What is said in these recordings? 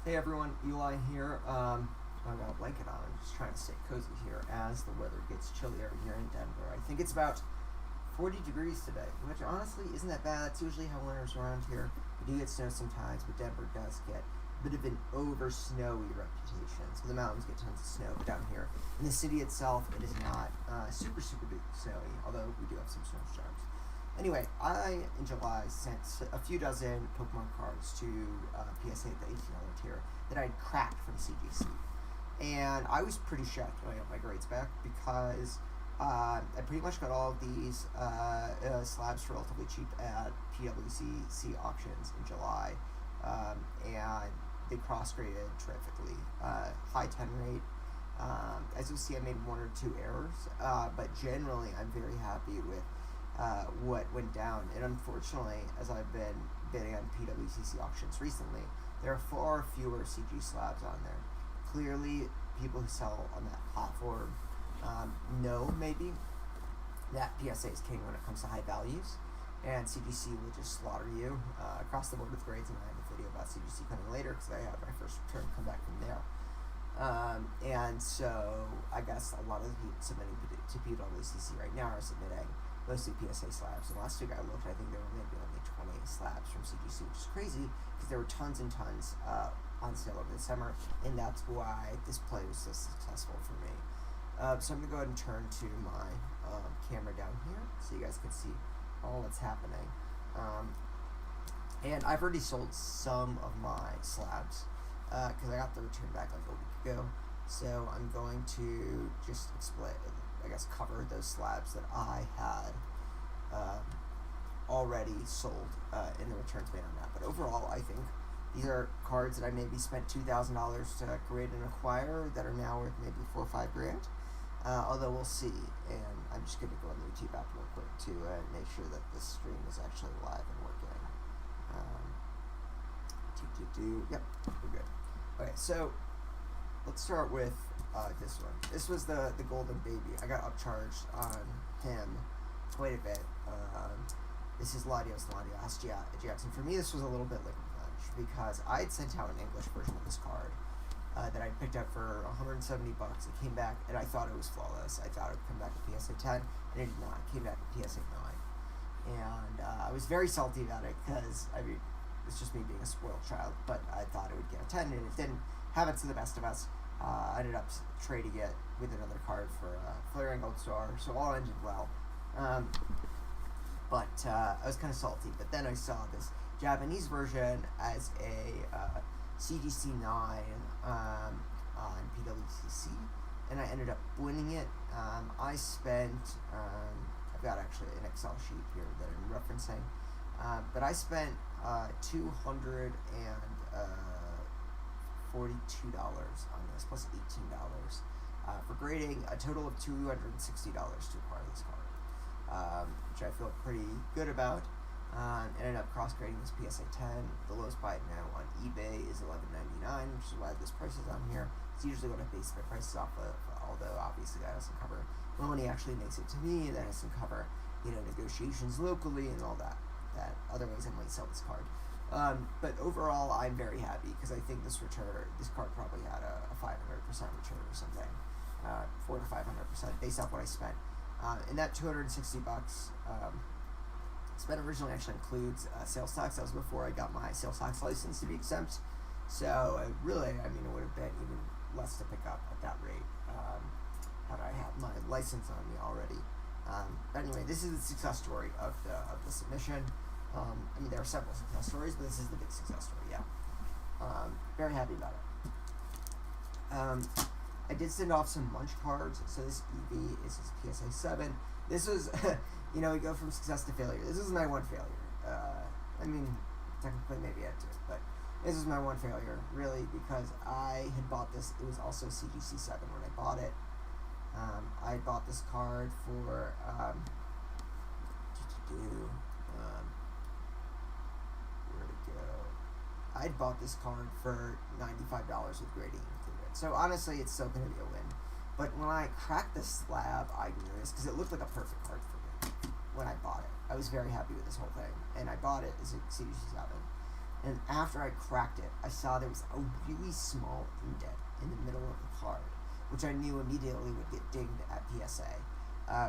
Hey everyone, Eli here. I've got a blanket on. I'm just trying to stay cozy here as the weather gets chillier here in Denver. I think it's about 40 degrees today, which honestly isn't that bad. It's usually how winter's around here. We do get snow sometimes, but Denver does get a bit of an over snowy reputation. So the mountains get tons of snow, but down here in the city itself, it is not super snowy, although we do have some snowstorms. Anyway, I, in July, sent a few dozen Pokemon cards to PSA at the $18 tier that I'd cracked from CGC. And I was pretty shocked when I got my grades back because I pretty much got all of these slabs for relatively cheap at PWCC auctions in July. And they cross-graded terrifically. High 10 rate. As you'll see, I made one or two errors, but generally I'm very happy with what went down. And unfortunately, as I've been bidding on PWCC auctions recently, there are far fewer CG slabs on there. Clearly, people who sell on that platform know maybe that PSA is king when it comes to high values, and CGC will just slaughter you across the board with grades. And I have a video about CGC coming later because I had my first return come back from there. And so I guess a lot of the people submitting to PWCC right now are submitting mostly PSA slabs. And last week I looked, I think there were maybe only 20 slabs from CGC, which is crazy because there were tons and tons on sale over the summer, and that's why this play was so successful for me. So I'm going to go ahead and turn to my camera down here so you guys can see all that's happening. And I've already sold some of my slabs because I got the return back like a week ago. So I'm going to just explain, I guess, cover those slabs that I had already sold in the returns made on that. But overall, I think these are cards that I maybe spent $2,000 to create and acquire that are now worth maybe $4 or $5 grand. Although we'll see, and I'm just going to go on the YouTube app real quick to make sure that this stream is actually live and working. Yep, we're good. Okay, so let's start with this one. This was the Golden Baby. I got upcharged on him quite a bit. This is Latios Jackson. For me, this was a little bit like revenge because I had sent out an English version of this card that I picked up for $170. It came back, and I thought it was flawless. I thought it would come back at PSA 10, and it did not. It came back at PSA 9. And I was very salty about it because, I mean, it's just me being a spoiled child, but I thought it would get a 10, and it didn't. Happens to the best of us. I ended up trading it with another card for Flaring Gold Star, so all ended well. But I was kind of salty. But then I saw this Japanese version as a CGC 9 on PWCC, and I ended up winning it. I spent, I've got actually an Excel sheet here that I'm referencing, but I spent $242 on this, plus $18 for grading, a total of $260 to acquire this card, which I feel pretty good about. Ended up cross-grading this PSA 10. The lowest buy it now on eBay is $11.99, which is why this price is on here. It's usually what I base my prices off of, although obviously that doesn't cover when money actually makes it to me. That doesn't cover, negotiations locally and all that. That otherwise I might sell this card. But overall, I'm very happy because I think this card probably had a 500% return or something, 400 to 500% based off what I spent. And that $260 spent originally actually includes sales tax. That was before I got my sales tax license to be exempt. So it would have been even less to pick up at that rate had I had my license on me already. But anyway, this is the success story of the submission. There are several success stories, but this is the big success story, yeah. Very happy about it. I did send off some munch cards. So this EV is his PSA 7. This was, we go from success to failure. This is my one failure. Technically maybe I had two, but this is my one failure, really, because I had bought this. It was also CGC 7 when I bought it. I bought this card for, where'd it go? I bought this card for $95 with grading included. So honestly, it's still going to be a win. But when I cracked the slab, I knew this because it looked like a perfect card for me when I bought it. I was very happy with this whole thing, and I bought it as a CGC 7. And after I cracked it, I saw there was a really small indent in the middle of the card, which I knew immediately would get dinged at PSA,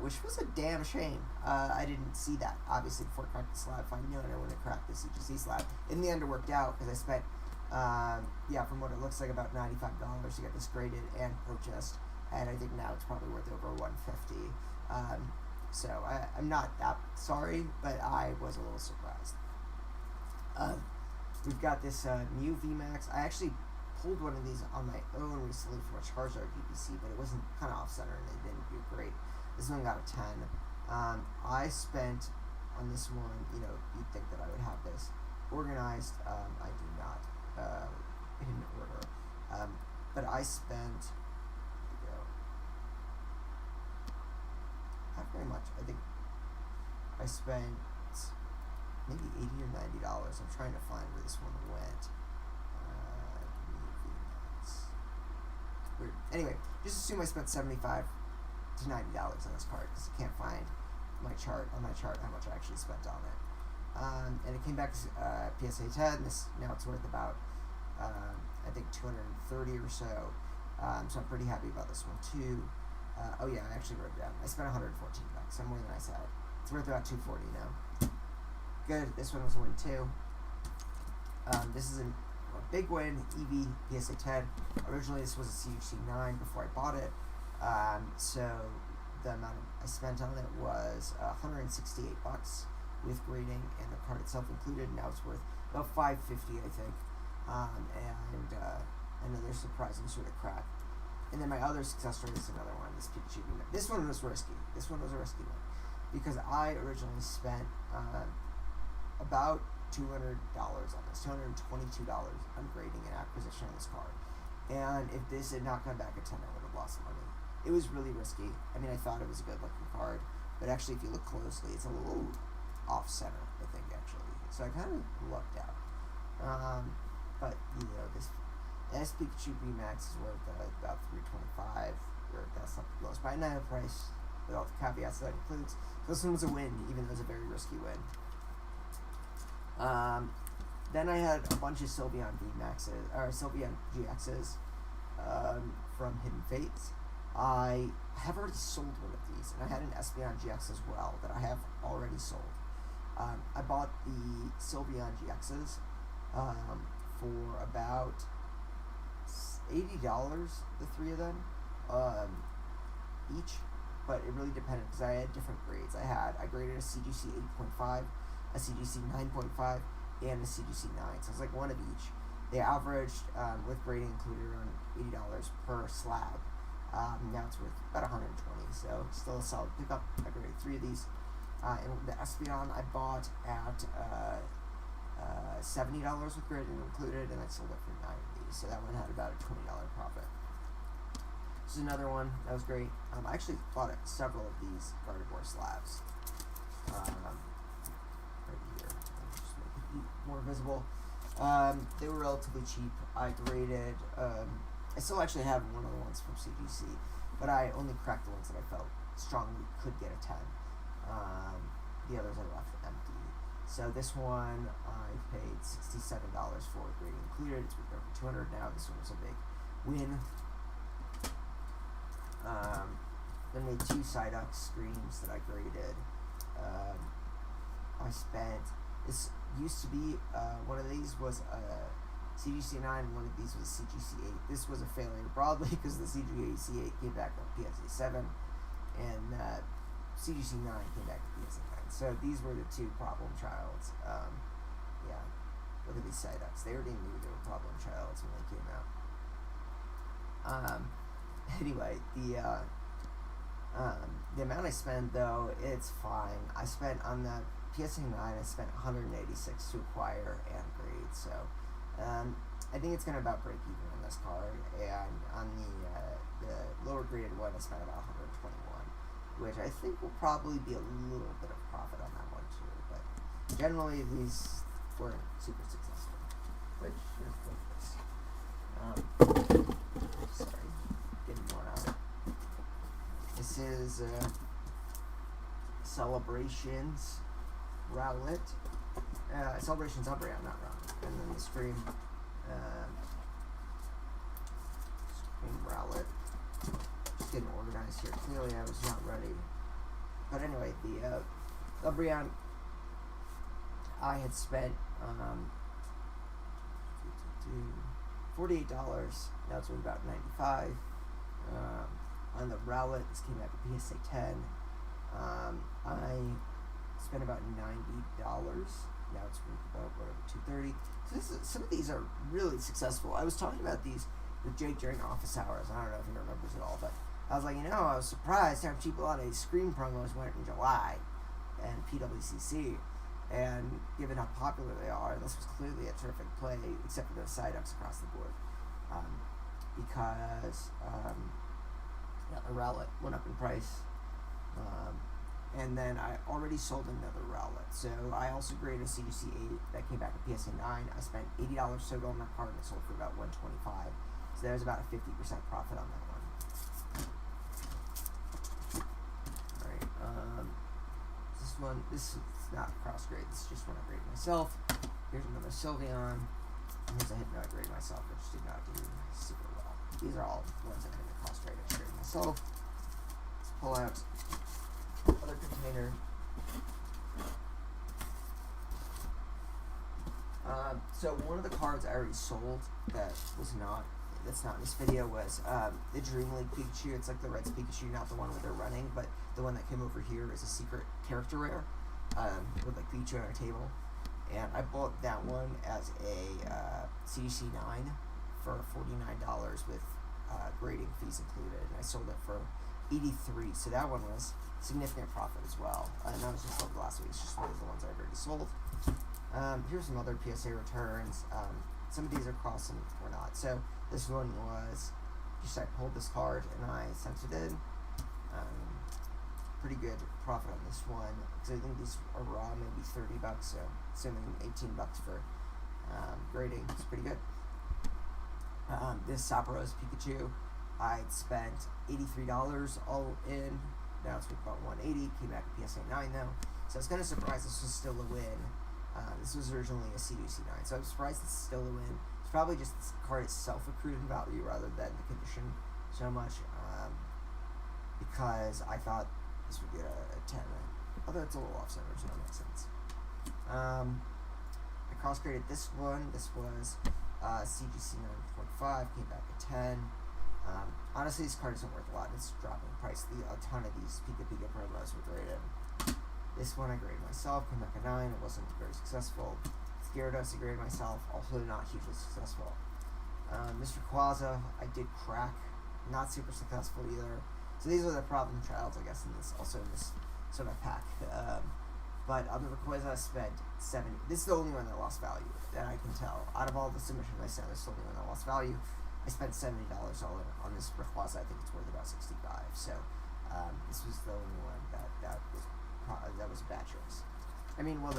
which was a damn shame. I didn't see that, obviously, before I cracked the slab. If I knew it, I would have cracked the CGC slab. In the end, it worked out, because I spent, from what it looks like, about $95 to get this graded and purchased, and I think now it's probably worth over $150. So I'm not that sorry, but I was a little surprised. We've got this new VMAX. I actually pulled one of these on my own recently from a Charizard GPC, but it wasn't kind of off-center and it didn't do great. This one got a 10. I spent on this one, you'd think that I would have this organized. I do not in order. But I spent, not very much. I think I spent maybe $80 or $90. I'm trying to find where this one went. Weird. Anyway, just assume I spent $75 to $90 on this card because I can't find my chart how much I actually spent on it. And it came back PSA 10. Now it's worth about I think 230 or so. So I'm pretty happy about this one too. I actually wrote it down. I spent $114. So more than I said. It's worth about $240 now. Good. This one was a win too. This is a big win. EV PSA 10. Originally this was a CGC 9 before I bought it. So the amount I spent on it was $168 with grading and the card itself included. Now it's worth about $550, I think. And another surprising sort of crack. And then my other success story is another one. This Pikachu. This one was risky. This one was a risky one because I originally spent about $200 on this, $222 on grading and acquisition on this card. And if this had not come back at 10, I would have lost money. It was really risky. I mean, I thought it was a good looking card, but actually, if you look closely, it's a little off center, I think, actually. So I kind of lucked out. But this Pikachu VMAX is worth about $325, or that's not the lowest buy now price, with all the caveats that includes. So this one was a win, even though it was a very risky win. Then I had a bunch of Sylveon VMAXs, or Sylveon GXs from Hidden Fates. I have already sold one of these, and I had an Espeon GX as well that I have already sold. I bought the Sylveon GXs for about $80, the three of them, each, but it really depended because I had different grades. I graded a CGC 8.5, a CGC 9.5, and a CGC 9, so it's like one of each. They averaged, with grading included, around $80 per slab. Now it's worth about $120, so still a solid pickup. I graded three of these. And the Espeon I bought at $70 with grading included, and I sold it for 9 of these, so that one had about a $20 profit. This is another one that was great. I actually bought several of these Gardevoir slabs. Right here. I'll just make it more visible. They were relatively cheap. I graded. I still actually have one of the ones from CGC, but I only cracked the ones that I felt strongly could get a 10. The others I left empty. So this one I paid $67 for, grading included. It's worth over $200 now. This one was a big win. Then made two Psyduck Screams that I graded. I spent, this used to be, one of these was a CGC 9 and one of these was a CGC 8. This was a failure broadly because the CGC 8 came back on PSA 7 and CGC 9 came back to PSA 9. So these were the two problem childs. Look at these Psyducks. They already knew they were problem childs when they came out. Anyway, the amount I spent though, it's fine. I spent on the PSA 9, I spent $186 to acquire and grade. So I think it's gonna about break even on this card. And on the lower graded one, I spent about $121, which I think will probably be a little bit of profit on that one too. But generally, these weren't super successful. Which is sorry, getting more out. This is Celebrations Rowlet. Celebrations Umbreon, not Rowlet. and then the Scream Rowlet. Just getting organized here. Clearly I was not ready. But anyway, the Umbreon, I had spent $48. Now it's worth about $95. On the Rowlet, this came out at PSA 10. I spent about $90. Now it's worth about $230. So some of these are really successful. I was talking about these with Jake during office hours. I don't know if he remembers it all, but I was like, I was surprised how cheap a lot of these Scream promos went in July and PWCC. And given how popular they are, this was clearly a terrific play, except for those side ups across the board. Because the Rowlet went up in price. And then I already sold another Rowlet. So I also graded a CGC 8 that came back at PSA 9. I spent $80 so on that card and it sold for about $125. So there's about a 50% profit on that one. Alright, this is not a cross grade, this is just one I graded myself. Here's another Sylveon. And here's a Hypno I graded myself, which did not do super well. These are all ones I didn't cross grade, I graded myself. Let's pull out other container. So one of the cards I already sold that's not in this video was the Dream League Pikachu. It's like the Reds Pikachu, not the one where they're running, but the one that came over here is a secret character rare with like Pikachu on a table. And I bought that one as a CGC 9 for $49 with grading fees included, and I sold it for $83. So that one was significant profit as well. And that was just sold last week. It's just one of the ones I've already sold. Here's some other PSA returns. Some of these are crossed, some were not. So this one was just I pulled this card and I sent it in. Pretty good profit on this one because I think these are raw, maybe $30. So assuming $18 for grading, it's pretty good. This Sapros Pikachu, I'd spent $83 all in. Now it's worth about $180. Came back at PSA 9 though, so I was kind of surprised this was still a win. This was originally a CGC 9, so I'm surprised it's still a win. It's probably just this card itself accrued in value rather than the condition so much, because I thought this would get a 10, although it's a little off center, so that makes sense. I cross graded this one. This was CGC 9.5, came back at 10. Honestly, this card isn't worth a lot. It's dropping in price. A ton of these Pika Pika promos were graded. This one I graded myself, came back at 9. It wasn't very successful. Gyarados I graded myself, also not hugely successful. Mr. Quasar I did crack, not super successful either. So these are the problem childs, I guess, in this sort of pack. But on the Rayquaza I spent $70. This is the only one that lost value that I can tell. Out of all the submissions I sent, this is the only one that lost value. I spent $70 all in on this Rayquaza. I think it's worth about $65. So this was the only one that was a bad choice. I mean, well,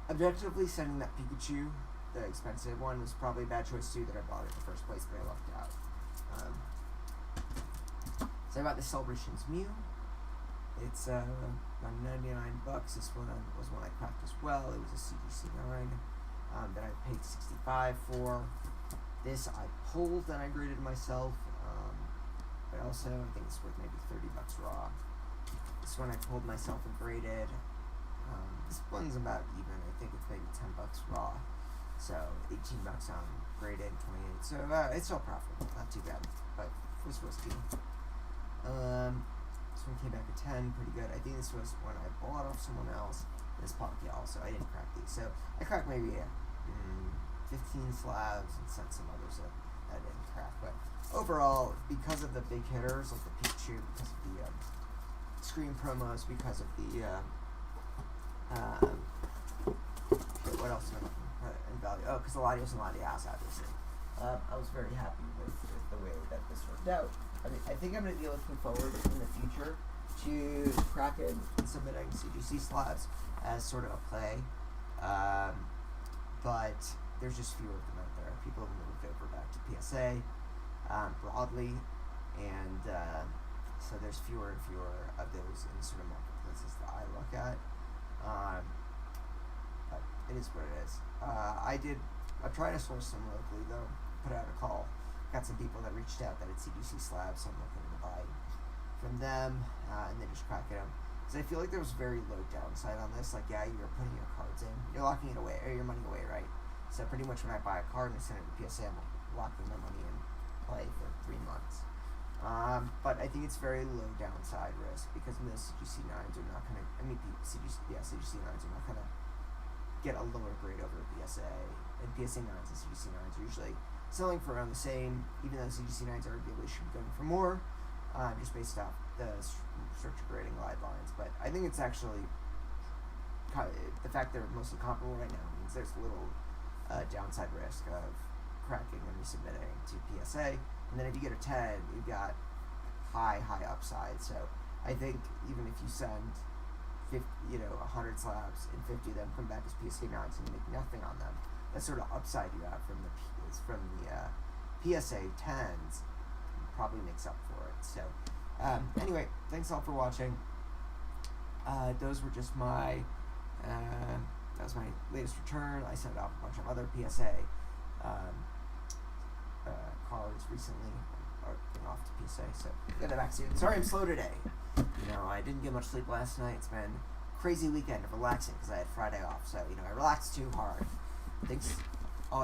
objectively sending that Pikachu, the expensive one, was probably a bad choice too that I bought it in the first place, but I lucked out. So I bought the Celebrations Mew. It's about $99. This one was one I cracked as well. It was a CGC 9 that I paid $65 for. This I pulled and I graded myself, but also I think it's worth maybe $30 raw. This one I pulled myself and graded. This one's about even. I think it's maybe $10 raw, so $18 on graded, 28. So it's all profitable, not too bad, but it was risky. This one came back at 10, pretty good. I think this was when I bought off someone else. This popped y'all, so I didn't crack these. So I cracked maybe 15 slabs and sent some others that I didn't crack. But overall, because of the big hitters like the Pikachu, because of the Scream promos, because of the what else am I looking in value? Oh, because the Latios and Latias, obviously. I was very happy with the way that this worked out. I think I'm going to be looking forward in the future to cracking and submitting CGC Slabs as sort of a play, but there's just fewer of them out there. People have moved over back to PSA broadly, and so there's fewer and fewer of those in sort of marketplaces that I look at. But it is what it is. I did I'm trying to source some locally though. Put out a call. Got some people that reached out that had CGC Slabs, so I'm looking to buy from them, and then just cracking them. Because I feel like there was very low downside on this. Like, yeah, you're putting your cards in, you're locking it away, or your money away, right? So pretty much when I buy a card and I send it to PSA, I'm locking my money in play for 3 months. But I think it's very low downside risk because most CGC 9s are not going to, CGC 9s are not going to get a lower grade over a PSA. And PSA 9s and CGC 9s are usually selling for around the same, even though CGC 9s arguably should be going for more, just based off the structure grading guidelines. But I think it's actually, the fact they're mostly comparable right now means there's little downside risk of cracking and resubmitting to PSA. And then if you get a 10, you've got high upside. So I think even if you send 50, 100 slabs and 50 of them come back as PSA 9s and you make nothing on them, that sort of upside you have from the PSA 10s probably makes up for it. So anyway, thanks all for watching. Those were just my that was my latest return. I sent off a bunch of other PSA cards recently, or off to PSA, so get that back soon. Sorry I'm slow today. I didn't get much sleep last night. It's been a crazy weekend of relaxing because I had Friday off, so I relaxed too hard. Thanks